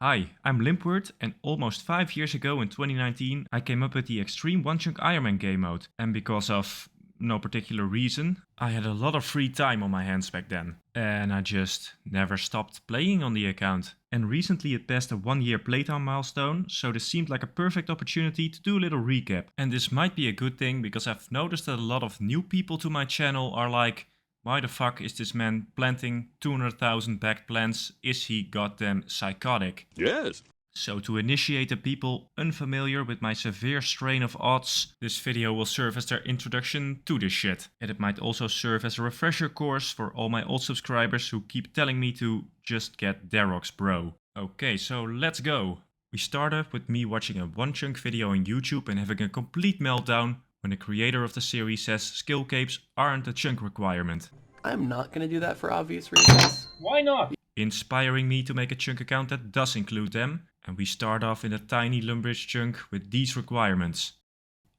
Hi, I'm Limpwurt, and almost 5 years ago in 2019 I came up with the Xtreme Onechunk Ironman game mode, and because of no particular reason, I had a lot of free time on my hands back then, and I just never stopped playing on the account. And recently it passed a 1 year playtime milestone, so this seemed like a perfect opportunity to do a little recap. And this might be a good thing because I've noticed that a lot of new people to my channel are like, why the fuck is this man planting 200,000 bagged plants? Is he goddamn psychotic? Yes. So to initiate the people unfamiliar with my severe strain of odds, this video will serve as their introduction to this shit. And it might also serve as a refresher course for all my old subscribers who keep telling me to just get Darox bro. Okay, so let's go. We start off with me watching a Onechunk video on YouTube and having a complete meltdown when the creator of the series says skillcapes aren't a chunk requirement. I'm not going to do that for obvious reasons. Why not? Inspiring me to make a chunk account that does include them, and we start off in a tiny lumbridge chunk with these requirements.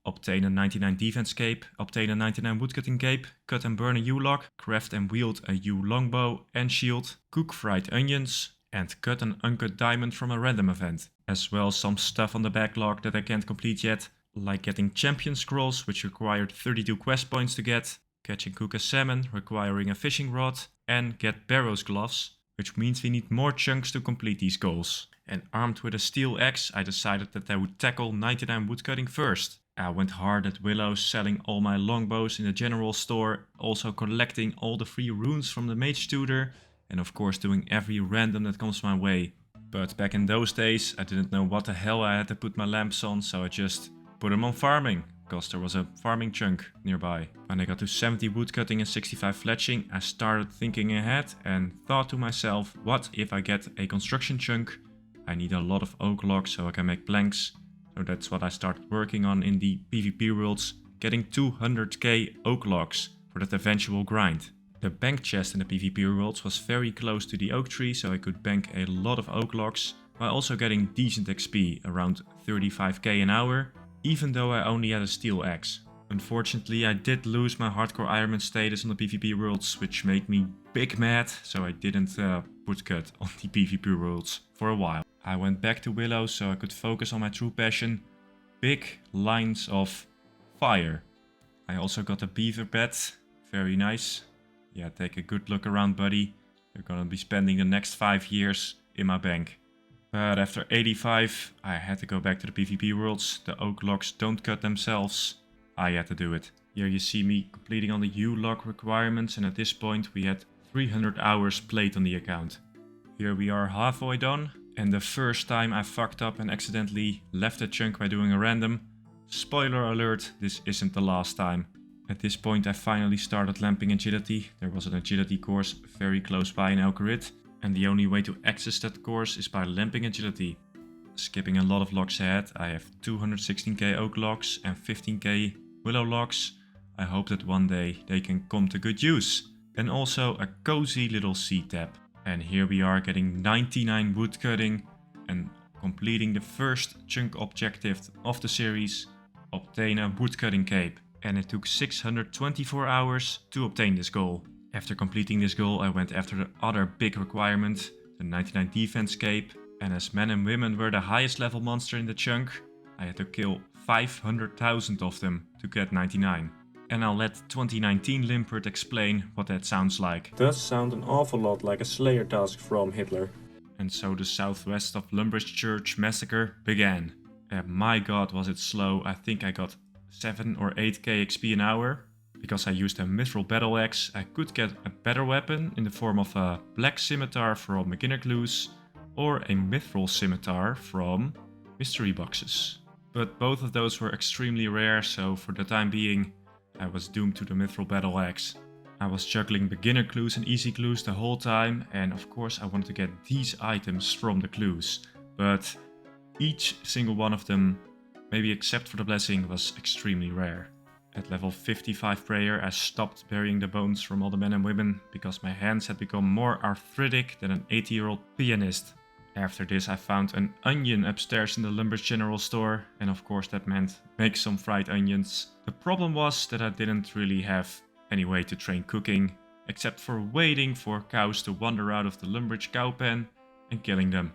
Obtain a 99 defense cape, obtain a 99 woodcutting cape, cut and burn a U-lock, craft and wield a U longbow and shield, cook fried onions, and cut an uncut diamond from a random event. As well as some stuff on the backlog that I can't complete yet, like getting champion scrolls, which required 32 quest points to get, catch and cook a salmon, requiring a fishing rod, and get Barrow's gloves, which means we need more chunks to complete these goals. And armed with a steel axe, I decided that I would tackle 99 woodcutting first. I went hard at Willows, selling all my longbows in the general store, also collecting all the free runes from the mage tutor, and of course doing every random that comes my way. But back in those days, I didn't know what the hell I had to put my lamps on, so I just put them on farming, because there was a farming chunk nearby. When I got to 70 woodcutting and 65 fletching, I started thinking ahead and thought to myself, what if I get a construction chunk? I need a lot of oak logs so I can make planks. So that's what I started working on in the PvP worlds, getting 200k oak logs for that eventual grind. The bank chest in the PvP worlds was very close to the oak tree, so I could bank a lot of oak logs, while also getting decent XP, around 35k an hour, even though I only had a steel axe. Unfortunately, I did lose my hardcore Ironman status on the PvP worlds, which made me big mad, so I didn't woodcut on the PvP worlds for a while. I went back to Willow so I could focus on my true passion, big lines of fire. I also got a beaver pet, very nice. Yeah, take a good look around, buddy. You're gonna be spending the next 5 years in my bank. But after 85, I had to go back to the PvP worlds. The oak logs don't cut themselves. I had to do it. Here you see me completing all the U-log requirements, and at this point we had 300 hours played on the account. Here we are halfway done, and the first time I fucked up and accidentally left a chunk by doing a random. Spoiler alert, this isn't the last time. At this point I finally started lamping agility. There was an agility course very close by in Algorit, and the only way to access that course is by lamping agility. Skipping a lot of logs ahead, I have 216k oak logs and 15k willow logs. I hope that one day they can come to good use. And also a cozy little sea tap. And here we are getting 99 wood cutting and completing the first chunk objective of the series, obtain a wood cutting cape. And it took 624 hours to obtain this goal. After completing this goal, I went after the other big requirement, the 99 defense cape, and as men and women were the highest level monster in the chunk, I had to kill 500,000 of them to get 99. And I'll let 2019 Limpwurt explain what that sounds like. Does sound an awful lot like a Slayer task from Hitler. And so the southwest of Lumbridge Church massacre began. And my god was it slow. I think I got 7 or 8k XP an hour. Because I used a mithril battle axe, I could get a better weapon in the form of a black scimitar from beginner clues or a mithril scimitar from mystery boxes. But both of those were extremely rare, so for the time being I was doomed to the mithril battle axe. I was juggling beginner clues and easy clues the whole time, and of course I wanted to get these items from the clues. But each single one of them, maybe except for the blessing, was extremely rare. At level 55 prayer, I stopped burying the bones from all the men and women because my hands had become more arthritic than an 80-year-old pianist. After this I found an onion upstairs in the Lumbridge general store, and of course that meant make some fried onions. The problem was that I didn't really have any way to train cooking, except for waiting for cows to wander out of the Lumbridge cow pen and killing them.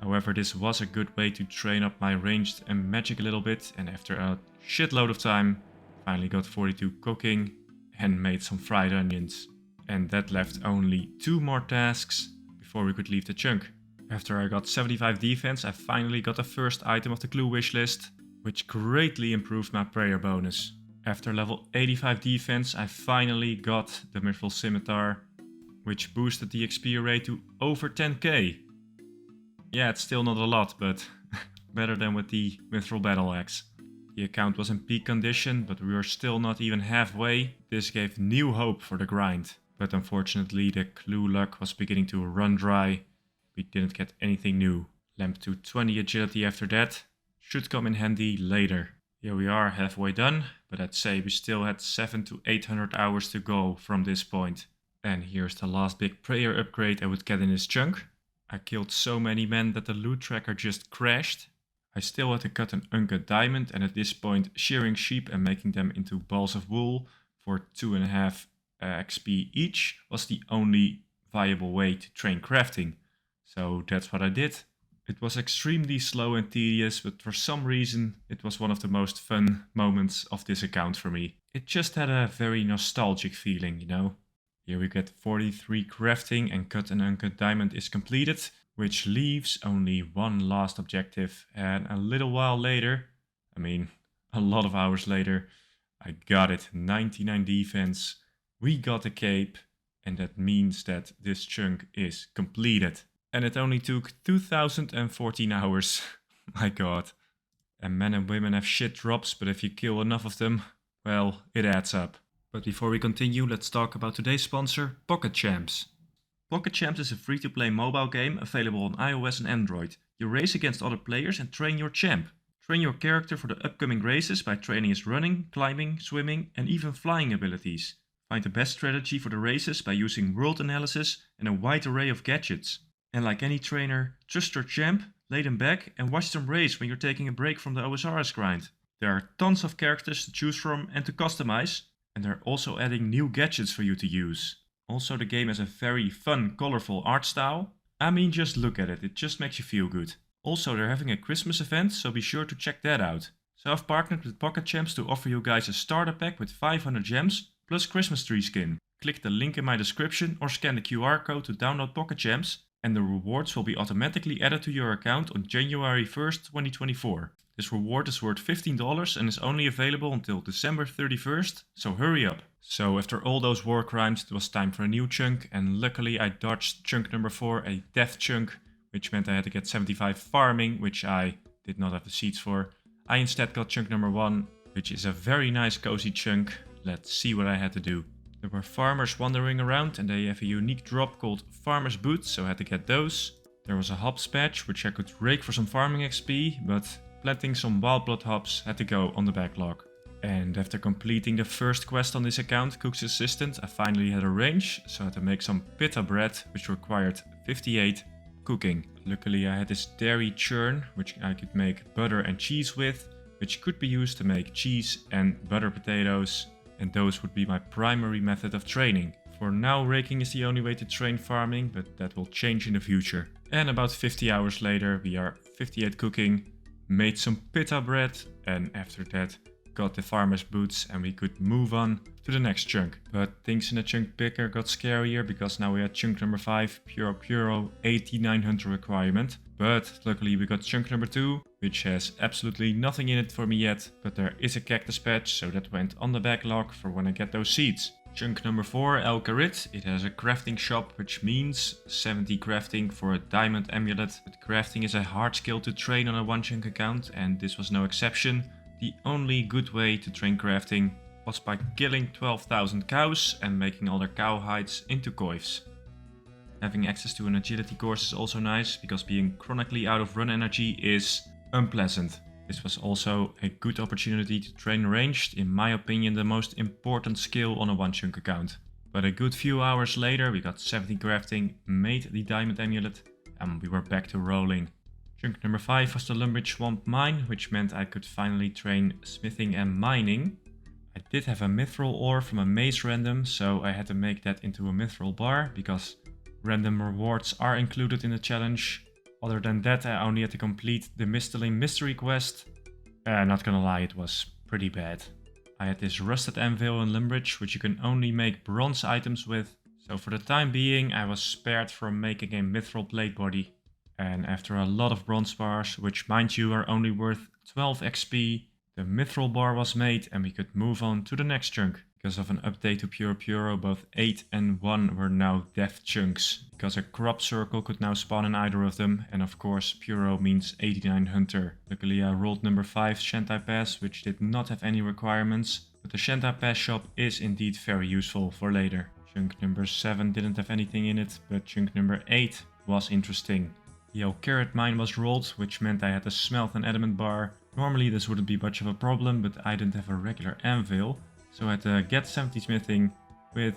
However, this was a good way to train up my ranged and magic a little bit, and after a shitload of time, finally got 42 cooking and made some fried onions. And that left only 2 more tasks before we could leave the chunk. After I got 75 defense, I finally got the first item of the clue wishlist, which greatly improved my prayer bonus. After level 85 defense, I finally got the Mithril Scimitar, which boosted the XP array to over 10k. Yeah, it's still not a lot, but better than with the Mithril Battle Axe. The account was in peak condition, but we were still not even halfway. This gave new hope for the grind. But unfortunately, the clue luck was beginning to run dry. We didn't get anything new. Lamp to 20 agility after that should come in handy later. Here we are halfway done, but I'd say we still had 700 to 800 hours to go from this point. And here's the last big prayer upgrade I would get in this chunk. I killed so many men that the loot tracker just crashed. I still had to cut an uncut diamond, and at this point shearing sheep and making them into balls of wool for 2.5 XP each was the only viable way to train crafting. So that's what I did. It was extremely slow and tedious, but for some reason it was one of the most fun moments of this account for me. It just had a very nostalgic feeling, you know. Here we get 43 crafting and cut an uncut diamond is completed, which leaves only one last objective, and a little while later, a lot of hours later, I got it. 99 defense, we got a cape, and that means that this chunk is completed. And it only took 2014 hours. My god. And men and women have shit drops, but if you kill enough of them, well, it adds up. But before we continue, let's talk about today's sponsor, Pocket Champs. Pocket Champs is a free-to-play mobile game available on iOS and Android. You race against other players and train your champ. Train your character for the upcoming races by training his running, climbing, swimming and even flying abilities. Find the best strategy for the races by using world analysis and a wide array of gadgets. And like any trainer, trust your champ, lay them back and watch them race when you're taking a break from the OSRS grind. There are tons of characters to choose from and to customize, and they're also adding new gadgets for you to use. Also, the game has a very fun, colorful art style. Just look at it, it just makes you feel good. Also, they're having a Christmas event, so be sure to check that out. So I've partnered with Pocket Champs to offer you guys a starter pack with 500 gems plus Christmas tree skin. Click the link in my description or scan the QR code to download Pocket Champs, and the rewards will be automatically added to your account on January 1st, 2024. This reward is worth $15 and is only available until December 31st, so hurry up. So after all those war crimes, it was time for a new chunk, and luckily I dodged chunk number 4, a death chunk, which meant I had to get 75 farming, which I did not have the seeds for. I instead got chunk number 1, which is a very nice cozy chunk. Let's see what I had to do. There were farmers wandering around and they have a unique drop called Farmer's Boots, so I had to get those. There was a hops patch, which I could rake for some farming XP, but planting some wild blood hops had to go on the backlog. And after completing the first quest on this account, Cook's Assistant, I finally had a range, so I had to make some pita bread, which required 58 cooking. Luckily I had this dairy churn, which I could make butter and cheese with, which could be used to make cheese and butter potatoes, and those would be my primary method of training. For now, raking is the only way to train farming, but that will change in the future. And about 50 hours later, we are 58 cooking, made some pita bread, and after that got the farmer's boots and we could move on to the next chunk. But things in the chunk picker got scarier because now we had chunk number 5, Puro 8900 requirement. But luckily we got chunk number 2, which has absolutely nothing in it for me yet, but there is a cactus patch, so that went on the backlog for when I get those seeds. Chunk number 4, El Carit, it has a crafting shop, which means 70 crafting for a diamond amulet. But crafting is a hard skill to train on a one chunk account, and this was no exception. The only good way to train crafting was by killing 12,000 cows and making all their cow hides into coifs. Having access to an agility course is also nice, because being chronically out of run energy is unpleasant. This was also a good opportunity to train ranged, in my opinion the most important skill on a one chunk account. But a good few hours later we got 70 crafting, made the diamond amulet, and we were back to rolling. Chunk number 5 was the Lumbridge Swamp Mine, which meant I could finally train smithing and mining. I did have a mithril ore from a maze random, so I had to make that into a mithril bar, because random rewards are included in the challenge. Other than that, I only had to complete the Mistling mystery quest. Not gonna lie, it was pretty bad. I had this rusted anvil in Limpwurt, which you can only make bronze items with. So for the time being, I was spared from making a mithril blade body. And after a lot of bronze bars, which mind you are only worth 12 XP, the mithril bar was made and we could move on to the next chunk. Because of an update to Pure Puro, both 8 and 1 were now death chunks. Because a crop circle could now spawn in either of them. And of course, Puro means 89 Hunter. Luckily I rolled number 5 Shantai Pass, which did not have any requirements. But the Shantai Pass shop is indeed very useful for later. Chunk number 7 didn't have anything in it, but chunk number 8 was interesting. The carrot mine was rolled, which meant I had to smelt an adamant bar. Normally this wouldn't be much of a problem, but I didn't have a regular anvil. So I had to get 70 smithing with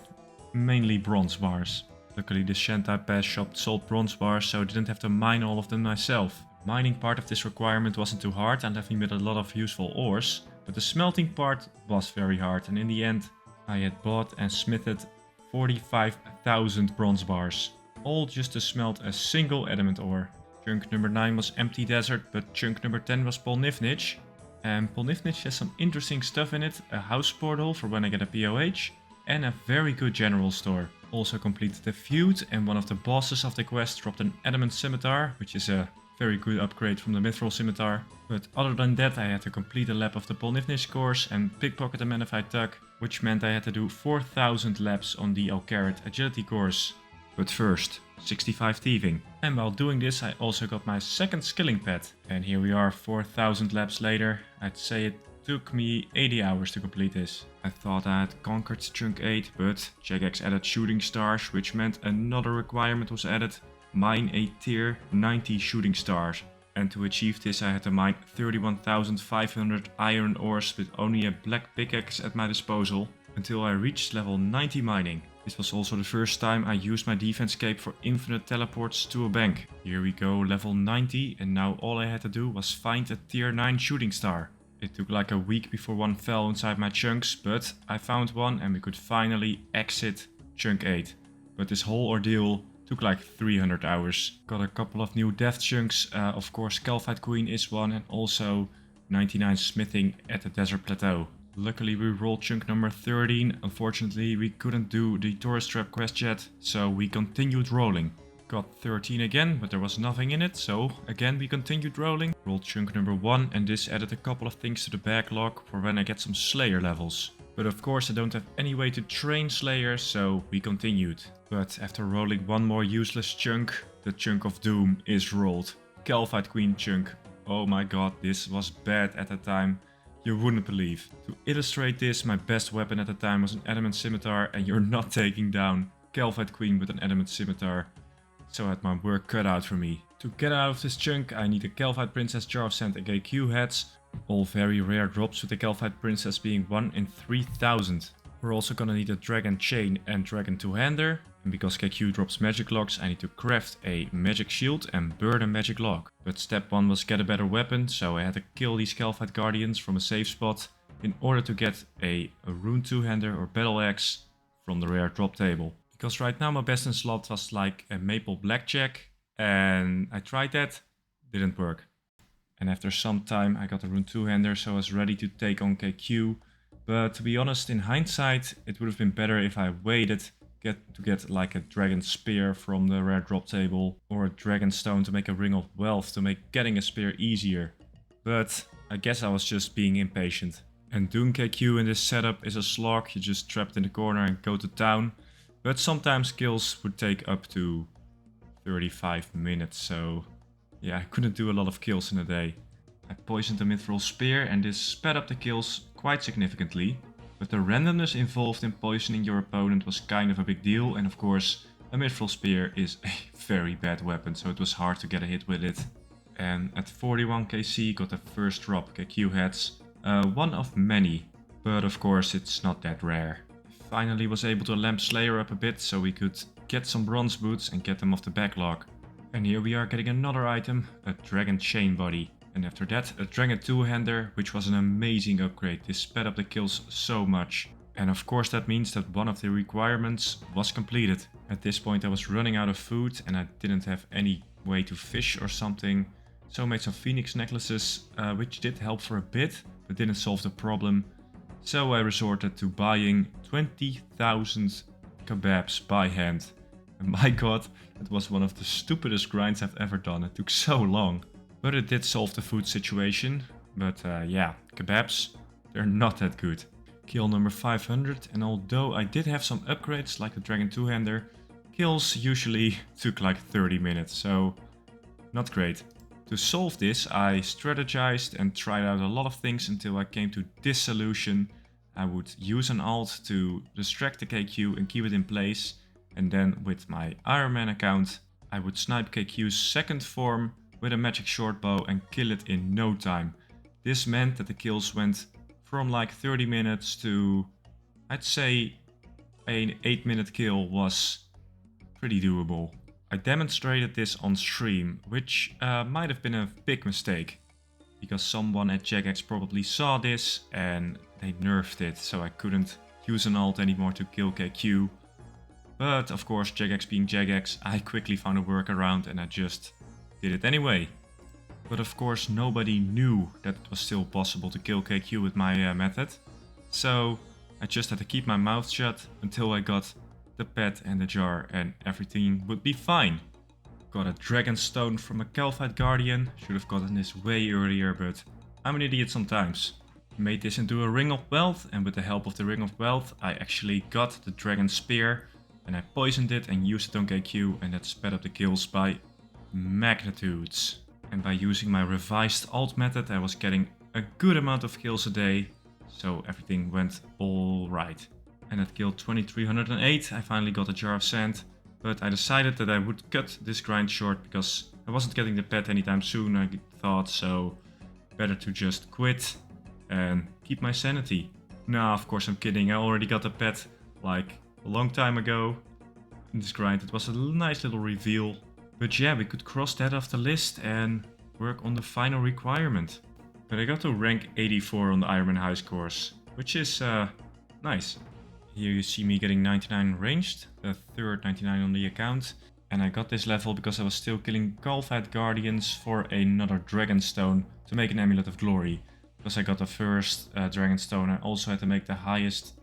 mainly bronze bars. Luckily the Shantai Pass shop sold bronze bars, so I didn't have to mine all of them myself. Mining part of this requirement wasn't too hard and left me with a lot of useful ores. But the smelting part was very hard, and in the end I had bought and smithed 45,000 bronze bars. All just to smelt a single adamant ore. Chunk number 9 was Empty Desert, but chunk number 10 was Polnifnich. And Polnifnich has some interesting stuff in it, a house portal for when I get a POH, and a very good general store. Also completed the feud, and one of the bosses of the quest dropped an adamant scimitar, which is a very good upgrade from the mithril scimitar. But other than that, I had to complete a lap of the Polnifnich course and pickpocket the Manified Tug, which meant I had to do 4,000 laps on the Alcarat agility course. But first, 65 thieving. And while doing this, I also got my second skilling pet. And here we are 4,000 laps later. I'd say it took me 80 hours to complete this. I thought I had conquered chunk 8, but Jagex added shooting stars, which meant another requirement was added. Mine a tier 90 shooting stars. And to achieve this I had to mine 31,500 iron ores with only a black pickaxe at my disposal, until I reached level 90 mining. This was also the first time I used my defense cape for infinite teleports to a bank. Here we go, level 90, and now all I had to do was find a tier 9 shooting star. It took like a week before one fell inside my chunks, but I found one and we could finally exit chunk 8. But this whole ordeal took like 300 hours. Got a couple of new death chunks, of course Calphite Queen is one, and also 99 smithing at the desert plateau. Luckily we rolled chunk number 13, unfortunately we couldn't do the tourist trap quest yet, so we continued rolling. Got 13 again, but there was nothing in it, so again we continued rolling. Rolled chunk number 1, and this added a couple of things to the backlog for when I get some Slayer levels. But of course I don't have any way to train Slayers, so we continued. But after rolling one more useless chunk, the chunk of doom is rolled. Calphite Queen chunk. Oh my god, this was bad at the time. You wouldn't believe. To illustrate this, my best weapon at the time was an adamant scimitar, and you're not taking down Calphite Queen with an adamant scimitar. So I had my work cut out for me. To get out of this chunk I need a Calphite Princess Jar of Sand and KQ heads. All very rare drops, with the Calphite Princess being 1 in 3,000. We're also gonna need a Dragon Chain and Dragon Two-Hander. And because KQ drops magic logs, I need to craft a magic shield and burn a magic log. But step 1 was get a better weapon, so I had to kill these Calphite Guardians from a safe spot in order to get a Rune Two-Hander or Battle Axe from the rare drop table. Because right now my best in slot was like a Maple Blackjack, and I tried that, didn't work. And after some time I got a Rune Two-Hander, so I was ready to take on KQ. But to be honest, in hindsight, it would have been better if I waited to get like a Dragon Spear from the rare drop table, or a Dragon Stone to make a Ring of Wealth to make getting a spear easier. But I guess I was just being impatient. And doing KQ in this setup is a slog, you're just trapped in the corner and go to town. But sometimes kills would take up to 35 minutes, so yeah, I couldn't do a lot of kills in a day. I poisoned the Mithril Spear and this sped up the kills quite significantly. But the randomness involved in poisoning your opponent was kind of a big deal, and of course a Mithril Spear is a very bad weapon, so it was hard to get a hit with it. And at 41 KC got the first drop, KQ heads, one of many, but of course it's not that rare. Finally was able to lamp Slayer up a bit so we could get some bronze boots and get them off the backlog. And here we are getting another item, a Dragon Chain Body. And after that a Dragon Two-Hander, which was an amazing upgrade. This sped up the kills so much. And of course that means that one of the requirements was completed. At this point I was running out of food and I didn't have any way to fish or something. So I made some phoenix necklaces, which did help for a bit, but didn't solve the problem. So I resorted to buying 20,000 kebabs by hand. And my god, it was one of the stupidest grinds I've ever done. It took so long. But it did solve the food situation. But yeah, kebabs, they're not that good. Kill number 500, and although I did have some upgrades like the Dragon 2-hander, kills usually took like 30 minutes, so not great. To solve this, I strategized and tried out a lot of things until I came to this solution. I would use an alt to distract the KQ and keep it in place, and then with my Ironman account, I would snipe KQ's second form with a magic short bow and kill it in no time. This meant that the kills went from like 30 minutes to, I'd say, an 8-minute kill was pretty doable. I demonstrated this on stream, which might have been a big mistake, because someone at Jagex probably saw this and they nerfed it, so I couldn't use an alt anymore to kill KQ. But of course, Jagex being Jagex, I quickly found a workaround and I just did it anyway. But of course nobody knew that it was still possible to kill KQ with my method. So I just had to keep my mouth shut until I got the pet and the jar and everything would be fine. Got a Dragon Stone from a Calphite Guardian. Should have gotten this way earlier, but I'm an idiot sometimes. Made this into a Ring of Wealth, and with the help of the Ring of Wealth I actually got the Dragon Spear and I poisoned it and used it on KQ, and that sped up the kills by magnitudes. And by using my revised alt method I was getting a good amount of kills a day, so everything went alright. And at kill 2308 I finally got a Jar of Sand, but I decided that I would cut this grind short because I wasn't getting the pet anytime soon, I thought, so better to just quit and keep my sanity. Nah, of course I'm kidding, I already got the pet like a long time ago. In this grind it was a nice little reveal. But yeah, we could cross that off the list and work on the final requirement. But I got to rank 84 on the Ironman high scores, which is nice. Here you see me getting 99 ranged, the third 99 on the account. And I got this level because I was still killing Calphite Guardians for another Dragon Stone to make an Amulet of Glory. Because I got the first Dragon Stone, I also had to make the highest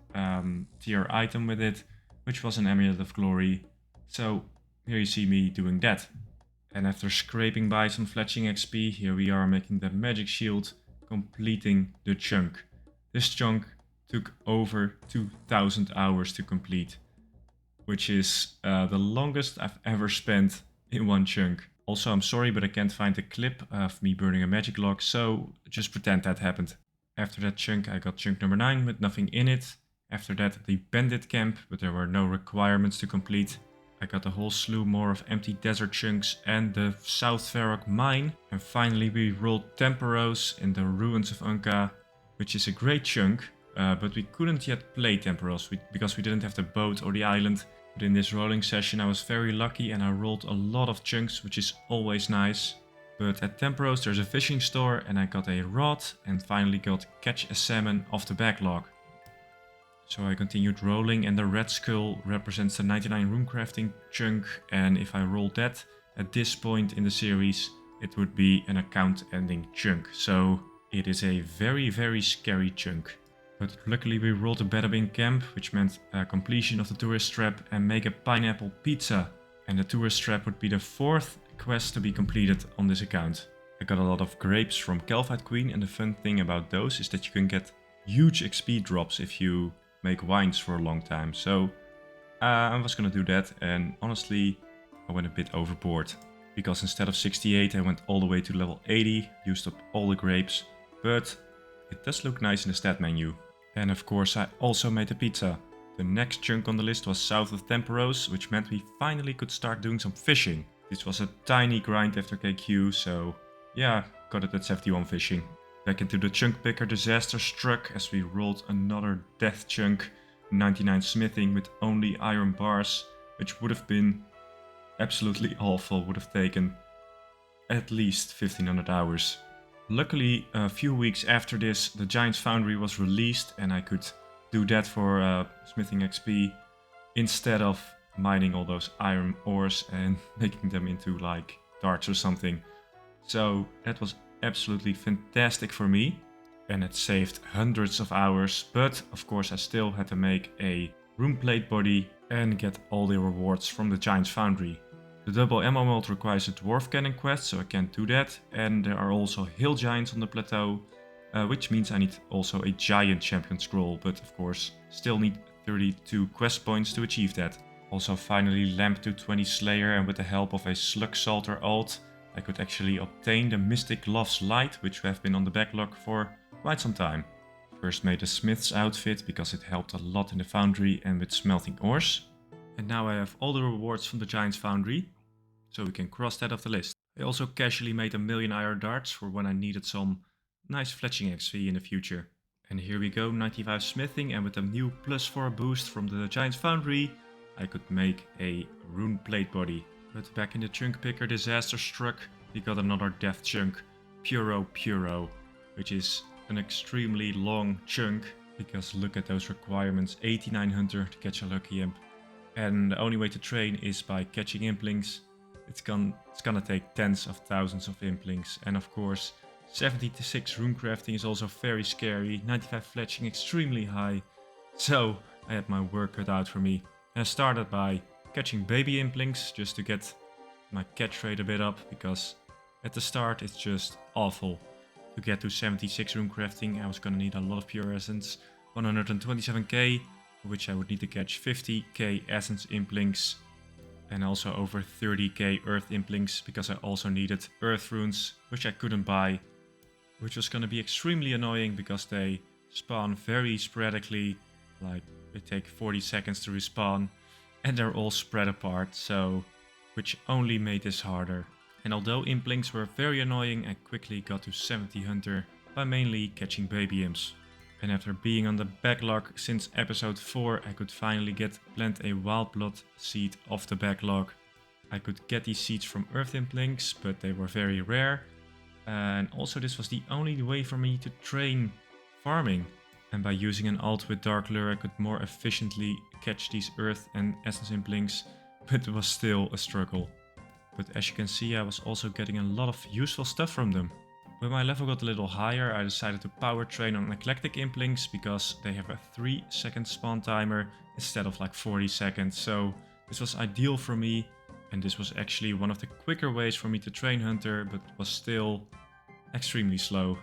tier item with it, which was an Amulet of Glory. So here you see me doing that. And after scraping by some fletching XP, here we are making the magic shield, completing the chunk. This chunk took over 2000 hours to complete, which is the longest I've ever spent in one chunk. Also, I'm sorry, but I can't find the clip of me burning a magic log, so just pretend that happened. After that chunk, I got chunk number 9 with nothing in it. After that, the Bandit Camp, but there were no requirements to complete. I got a whole slew more of empty desert chunks and the South Varrock mine. And finally we rolled Temporos in the Ruins of Unka, which is a great chunk, but we couldn't yet play Temporos because we didn't have the boat or the island. But in this rolling session I was very lucky and I rolled a lot of chunks, which is always nice. But at Temporos there's a fishing store and I got a rod and finally got Catch a Salmon off the backlog. So I continued rolling and the red skull represents the 99 runecrafting chunk, and if I rolled that at this point in the series it would be an account ending chunk. So it is a very scary chunk. But luckily we rolled a Bada Bing Camp, which meant completion of the tourist trap and make a pineapple pizza. And the tourist trap would be the 4th quest to be completed on this account. I got a lot of grapes from Calphite Queen, and the fun thing about those is that you can get huge XP drops if you make wines for a long time. So I was gonna do that, and honestly I went a bit overboard. Because instead of 68 I went all the way to level 80, used up all the grapes. But it does look nice in the stat menu. And of course I also made a pizza. The next chunk on the list was south of Temporos, which meant we finally could start doing some fishing. This was a tiny grind after KQ, so yeah, got it at 71 fishing. Back into the chunk picker, disaster struck as we rolled another death chunk, 99 smithing with only iron bars, which would have been absolutely awful, would have taken at least 1500 hours. Luckily, a few weeks after this, the Giant's Foundry was released and I could do that for smithing XP instead of mining all those iron ores and making them into like darts or something. So that was absolutely fantastic for me, and it saved hundreds of hours, but of course I still had to make a rune plate body and get all the rewards from the Giant's Foundry. The double ammo mold requires a dwarf cannon quest, so I can't do that, and there are also hill giants on the plateau, which means I need also a giant champion scroll, but of course still need 32 quest points to achieve that. Also finally lamp to 20 slayer, and with the help of a slug salter alt I could actually obtain the Mystic Love's Light, which have been on the backlog for quite some time. First made a smith's outfit because it helped a lot in the foundry and with smelting ores. And now I have all the rewards from the Giant's Foundry, so we can cross that off the list. I also casually made a million iron darts for when I needed some nice fletching XP in the future. And here we go, 95 smithing, and with a new +4 boost from the Giant's Foundry, I could make a rune plate body. But back in the chunk picker, disaster struck. We got another death chunk, Puro, which is an extremely long chunk, because look at those requirements, 89 hunter to catch a lucky imp. And the only way to train is by catching implings. It's gonna take tens of thousands of implings, and of course 76 rune crafting is also very scary, 95 fletching extremely high, so I had my work cut out for me. And I started by catching baby implings just to get my catch rate a bit up, because at the start it's just awful. To get to 76 rune crafting I was gonna need a lot of pure essence, 127k, for which I would need to catch 50k essence implings, and also over 30k earth implings, because I also needed earth runes, which I couldn't buy, which was gonna be extremely annoying because they spawn very sporadically, like they take 40 seconds to respawn, and they're all spread apart, so which only made this harder. And although implings were very annoying, I quickly got to 70 hunter by mainly catching baby imps. And after being on the backlog since episode 4, I could finally plant a wild blood seed off the backlog. I could get these seeds from earth implings, but they were very rare. And also this was the only way for me to train farming. And by using an alt with Dark Lure I could more efficiently catch these earth and essence implings, but it was still a struggle. But as you can see I was also getting a lot of useful stuff from them. When my level got a little higher I decided to power train on eclectic implings, because they have a 3-second spawn timer instead of like 40 seconds, so this was ideal for me, and this was actually one of the quicker ways for me to train hunter, but it was still extremely slow.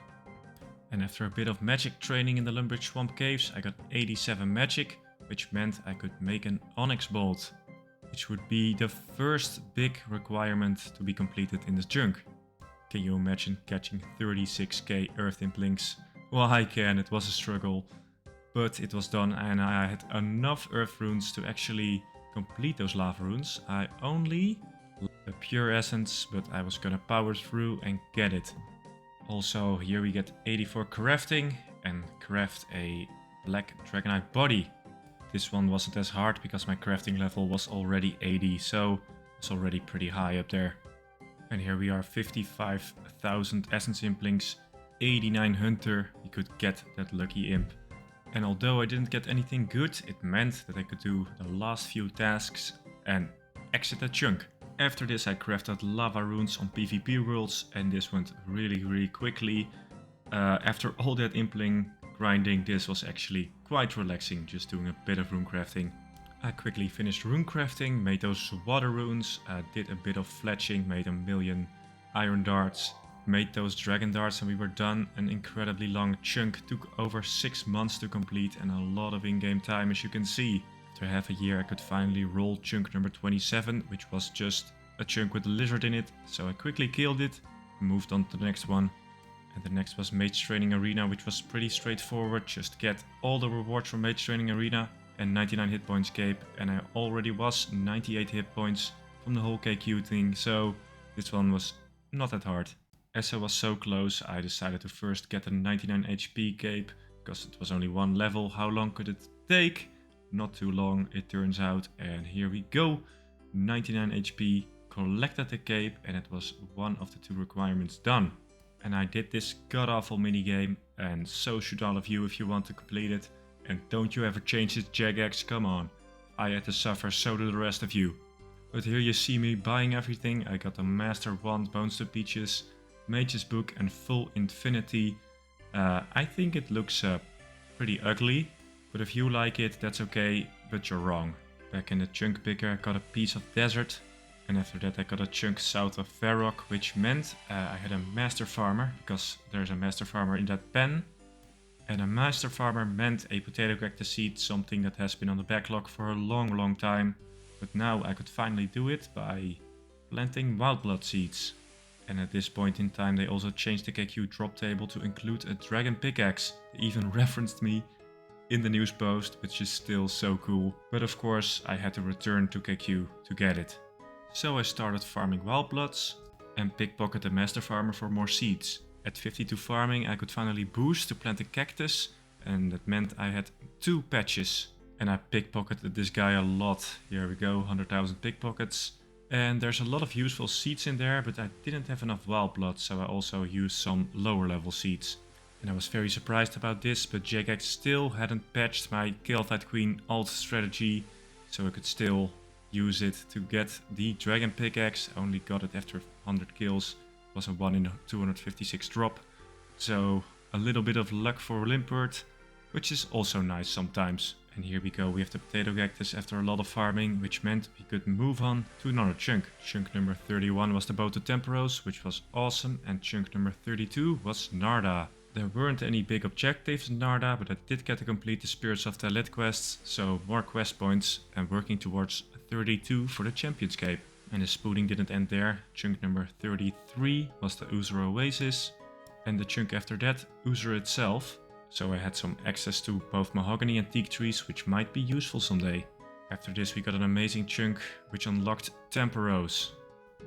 And after a bit of magic training in the Lumbridge Swamp Caves I got 87 magic, which meant I could make an onyx bolt, which would be the first big requirement to be completed in this chunk. Can you imagine catching 36k earth implings? Well, I can, it was a struggle, but it was done, and I had enough earth runes to actually complete those lava runes. I only a pure essence, but I was gonna power through and get it. Also here we get 84 crafting and craft a black dragonite body. This one wasn't as hard because my crafting level was already 80, so it's already pretty high up there. And here we are, 55,000 essence implings, 89 hunter, we could get that lucky imp. And although I didn't get anything good, it meant that I could do the last few tasks and exit the chunk. After this I crafted lava runes on PvP worlds, and this went really quickly. After all that impling grinding, this was actually quite relaxing, just doing a bit of rune crafting. I quickly finished rune crafting, made those water runes, did a bit of fletching, made a million iron darts, made those dragon darts, and we were done. An incredibly long chunk, took over 6 months to complete and a lot of in-game time, as you can see. After half a year I could finally roll chunk number 27, which was just a chunk with a lizard in it, so I quickly killed it and moved on to the next one. And the next was Mage Training Arena, which was pretty straightforward, just get all the rewards from Mage Training Arena and 99 hit points cape, and I already was 98 hit points from the whole KQ thing, so this one was not that hard. As I was so close, I decided to first get a 99 HP cape, because it was only one level. How long could it take? Not too long, it turns out, and here we go. 99 HP, collected the cape, and it was one of the 2 requirements done. And I did this god-awful minigame, and so should all of you if you want to complete it. And don't you ever change this Jagex, come on. I had to suffer, so do the rest of you. But here you see me buying everything. I got a Master Wand, Bones to Peaches, Mage's Book and Full Infinity. I think it looks pretty ugly, but if you like it, that's okay, but you're wrong. Back in the chunk picker, I got a piece of desert, and after that I got a chunk south of Varrock, which meant I had a Master Farmer, because there's a Master Farmer in that pen. And a Master Farmer meant a potato cactus seed, something that has been on the backlog for a long time. But now I could finally do it by planting wild blood seeds. And at this point in time they also changed the KQ drop table to include a dragon pickaxe. They even referenced me in the news post, which is still so cool. But of course I had to return to KQ to get it. So I started farming wild bloods and pickpocket the Master Farmer for more seeds. At 52 farming I could finally boost to plant a cactus, and that meant I had 2 patches. And I pickpocketed this guy a lot. Here we go, 100,000 pickpockets. And there's a lot of useful seeds in there, but I didn't have enough wild blood, so I also used some lower level seeds. And I was very surprised about this, but Jagex still hadn't patched my Kelthite Queen alt strategy, so I could still use it to get the dragon pickaxe. I only got it after 100 kills. It was a 1 in 256 drop. So a little bit of luck for Limpwurt, which is also nice sometimes. And here we go, we have the potato cactus after a lot of farming, which meant we could move on to another chunk. Chunk number 31 was the boat to Temperos, which was awesome, and chunk number 32 was Narda. There weren't any big objectives in Narda, but I did get to complete the Spirits of Talit quests, so more quest points, and working towards 32 for the Champions Cape. And the spooning didn't end there. Chunk number 33 was the Uzur Oasis, and the chunk after that, Uzur itself. So I had some access to both mahogany and teak trees, which might be useful someday. After this we got an amazing chunk which unlocked Temperos,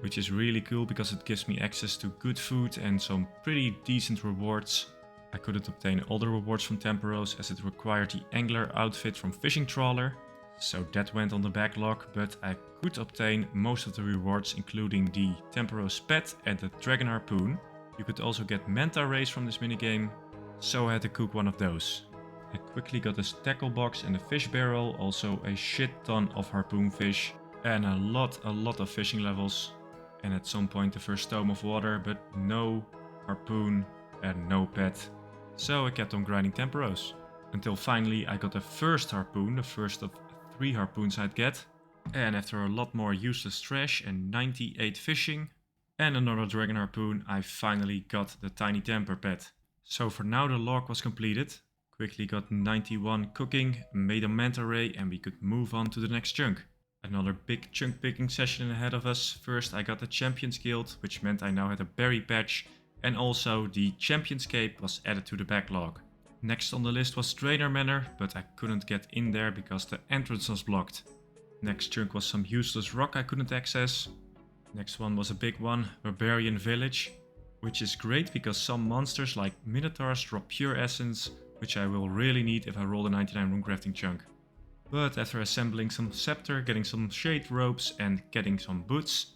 which is really cool because it gives me access to good food and some pretty decent rewards. I couldn't obtain all the rewards from Temperos as it required the angler outfit from Fishing Trawler, so that went on the backlog, but I could obtain most of the rewards, including the Temperos pet and the dragon harpoon. You could also get manta rays from this minigame, so I had to cook one of those. I quickly got a tackle box and a fish barrel, also a shit ton of harpoon fish, and a lot of fishing levels. And at some point the first tome of water, but no harpoon and no pet. So I kept on grinding Temperos. Until finally I got the first harpoon, the first of 3 harpoons I'd get. And after a lot more useless trash and 98 fishing and another dragon harpoon, I finally got the tiny temper pet. So for now the log was completed. Quickly got 91 cooking, made a manta ray, and we could move on to the next chunk. Another big chunk picking session ahead of us. First I got the Champions Guild, which meant I now had a berry patch, and also the Champions Cape was added to the backlog. Next on the list was Trainer Manor, but I couldn't get in there because the entrance was blocked. Next chunk was some useless rock I couldn't access. Next one was a big one, Barbarian Village, which is great because some monsters like Minotaurs drop pure essence, which I will really need if I roll the 99 runecrafting chunk. But after assembling some scepter, getting some shade ropes and getting some boots,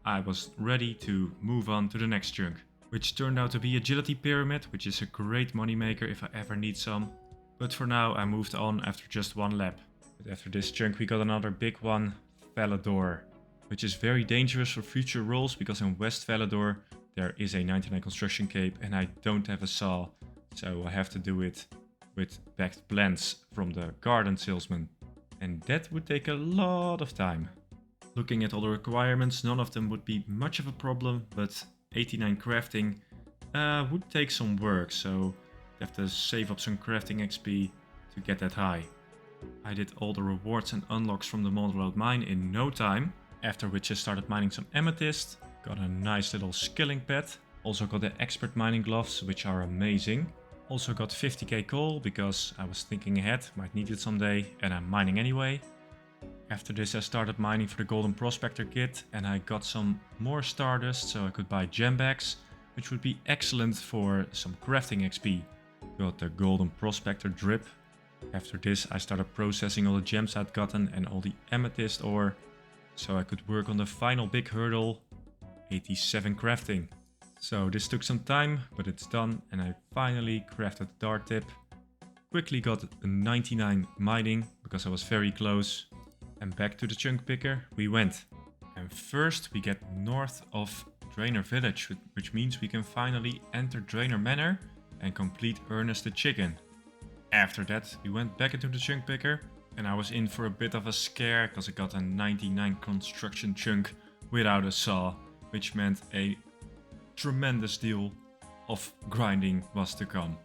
I was ready to move on to the next chunk, which turned out to be Agility Pyramid, which is a great moneymaker if I ever need some. But for now I moved on after just 1 lap. But after this chunk we got another big one, Valador, which is very dangerous for future rolls because in West Valador there is a 99 construction cape and I don't have a saw, so I have to do it with backed plants from the garden salesman. And that would take a lot of time. Looking at all the requirements, none of them would be much of a problem, but 89 crafting would take some work, so I have to save up some crafting XP to get that high. I did all the rewards and unlocks from the Modelroad mine in no time, after which I started mining some amethyst, got a nice little skilling pet, also got the expert mining gloves, which are amazing. Also got 50k coal because I was thinking ahead, might need it someday, and I'm mining anyway. After this I started mining for the Golden Prospector kit and I got some more stardust so I could buy gem bags, which would be excellent for some crafting XP. Got the Golden Prospector drip. After this I started processing all the gems I'd gotten and all the amethyst ore, so I could work on the final big hurdle, 87 crafting. So this took some time, but it's done and I finally crafted the dart tip. Quickly got a 99 mining because I was very close. And back to the chunk picker we went. And first we get north of Drainer Village, which means we can finally enter Drainer Manor and complete Ernest the Chicken. After that we went back into the chunk picker and I was in for a bit of a scare because I got a 99 construction chunk without a saw, which meant a tremendous deal of grinding was to come.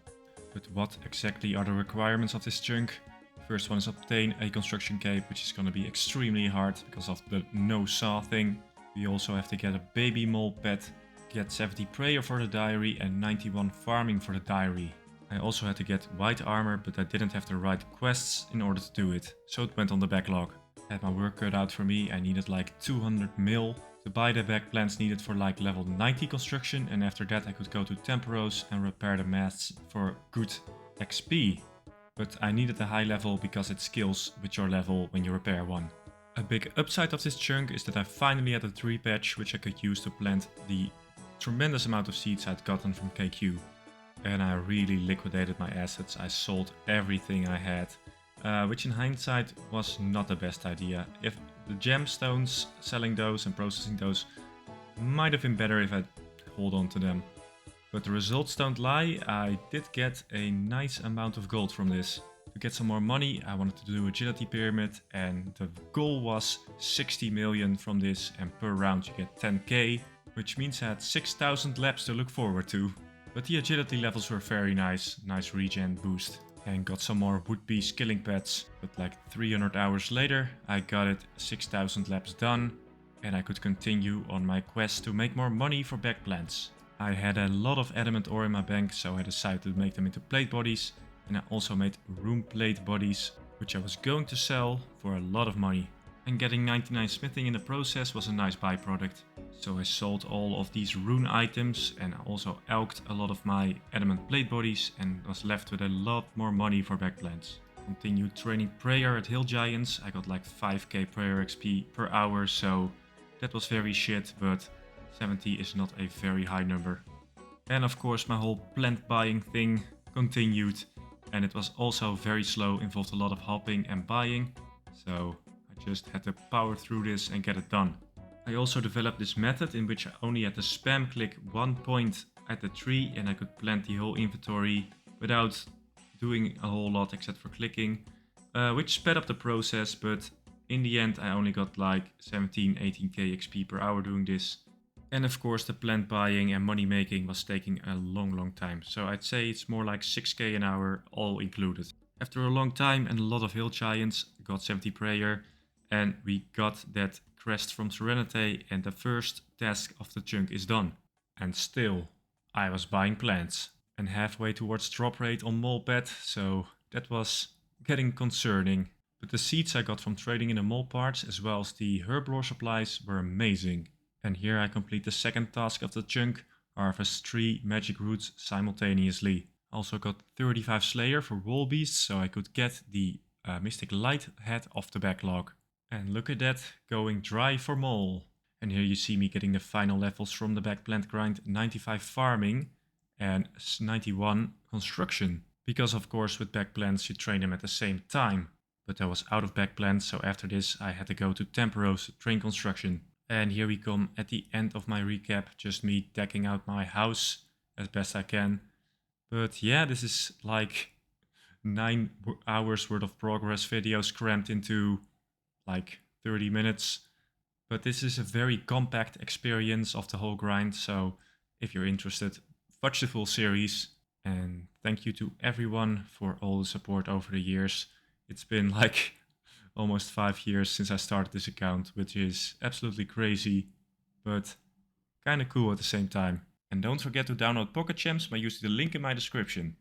But what exactly are the requirements of this chunk? First one is obtain a construction cape, which is going to be extremely hard because of the no saw thing. We also have to get a baby mole pet, get 70 prayer for the diary and 91 farming for the diary. I also had to get white armor, but I didn't have the right quests in order to do it, so it went on the backlog. I had my work cut out for me. I needed like 200 mil to buy the back plants needed for like level 90 construction, and after that I could go to Temporos and repair the masts for good XP. But I needed a high level because it scales with your level when you repair one. A big upside of this chunk is that I finally had a tree patch which I could use to plant the tremendous amount of seeds I'd gotten from KQ. And I really liquidated my assets. I sold everything I had, which in hindsight was not the best idea. If the gemstones, selling those and processing those might have been better if I hold on to them. But the results don't lie, I did get a nice amount of gold from this. To get some more money, I wanted to do agility pyramid and the goal was 60 million from this, and per round you get 10k, which means I had 6,000 laps to look forward to. But the agility levels were very nice regen boost. And got some more would-be skilling pets, but like 300 hours later I got it 6,000 laps done and I could continue on my quest to make more money for back plants. I had a lot of adamant ore in my bank, so I decided to make them into plate bodies, and I also made room plate bodies, which I was going to sell for a lot of money. And getting 99 smithing in the process was a nice byproduct. So I sold all of these rune items and I also elked a lot of my adamant plate bodies and was left with a lot more money for backplants. Continued training prayer at hill giants. I got like 5k prayer XP per hour, so that was very shit, but 70 is not a very high number. And of course my whole plant buying thing continued, and it was also very slow, involved a lot of hopping and buying, so I just had to power through this and get it done. I also developed this method in which I only had to spam click one point at the tree and I could plant the whole inventory without doing a whole lot except for clicking, which sped up the process, but in the end I only got like 17-18k XP per hour doing this. And of course the plant buying and money making was taking a long time, so I'd say it's more like 6k an hour all included. After a long time and a lot of hill giants, got 70 prayer and we got that crest from Serenity and the first task of the chunk is done. And still, I was buying plants and halfway towards drop rate on mole pet, so that was getting concerning. But the seeds I got from trading in the mole parts as well as the herblore supplies were amazing. And here I complete the second task of the chunk, harvest 3 magic roots simultaneously. Also got 35 slayer for wall beasts, so I could get the mystic light head off the backlog. And look at that, going dry for mole. And here you see me getting the final levels from the backplant grind, 95 farming and 91 construction. Because of course with backplants you train them at the same time. But I was out of backplants, so after this I had to go to Temporos to train construction. And here we come at the end of my recap, just me decking out my house as best I can. But yeah, this is like 9 hours worth of progress videos crammed into like 30 minutes. But this is a very compact experience of the whole grind, so if you're interested, watch the full series. And thank you to everyone for all the support over the years. It's been like almost 5 years since I started this account, which is absolutely crazy, but kinda cool at the same time. And don't forget to download Pocket Gems by using the link in my description.